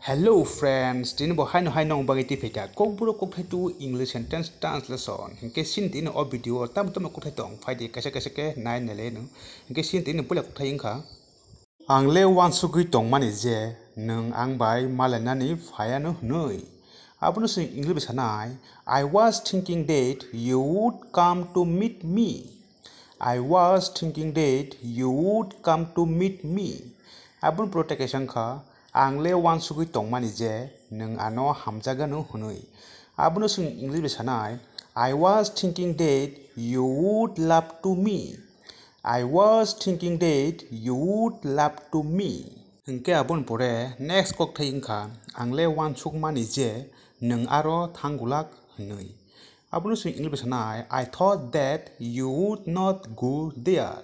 Hello friends, tin bo hai no bagiti fika kokborok kokthai to English sentence translation hinke sin tin o video tam kokthai tong faidi kaisa ke nai nele no hinke sin tin pula kokthai ingkha angle wanswgwi tongmani je nwng ang bai malanani phayano hnoi abunu sing English sanai I was thinking that you would come to meet me. I was thinking that you would come to meet me. Abun protection kha angle wanswgwi tongmani je nwng ano hamjakgano hnoi abunu sing English sanai I was thinking that you would love to me. I was thinking that you would love to me. Hinke abun pore next kokthai ingkha angle wanswgmani je nwng aro thanggulak hnoi abunu sing English sanai I thought that you would not go there.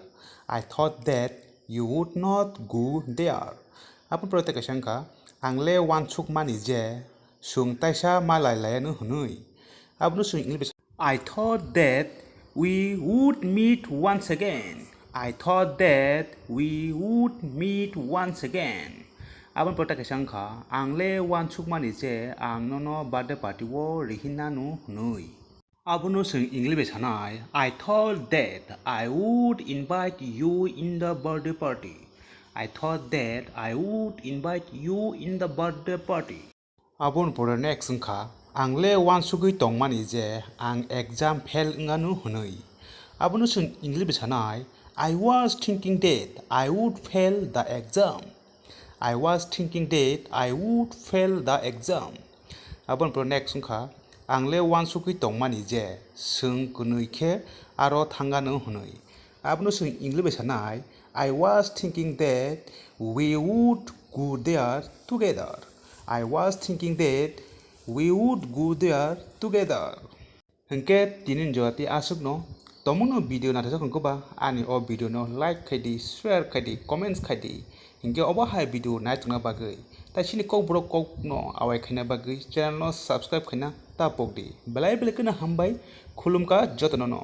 I thought that you would not go there. Abun protection kha angle wanswgmani je sung taisa malailayano hnoi abunu sing English I thought that we would meet once again. I thought that we would meet once again. Abun protection kha angle wanswgmani je ang no birthday party wo rihinano hnoi abunu sing English sanai I thought that I would invite you in the birthday party. I thought that I would invite you in the birthday party. Abun pore next ingkha angle wanswgwi tongmani je ang exam fail nganu hnoi abunu sing English sanai I was thinking that I would fail the exam. I was thinking that I would fail the exam. Abun pore next ingkha angle wanswgwi tongmani je sung kunui khe aro thangano hnoi abunu sing English sanai I was thinking that we would go there together. I was thinking that we would go there together. Hinke tinin jati asuk no tomungno video na thajak ba ani o video no like khaidi share khaidi comments khaidi hinke obo hai video nai tungna bagai tai sini kokborok kok no awai khaina bagai channel no subscribe khaina ta pokdi belai belai kana hambai khwlwm ka jotono no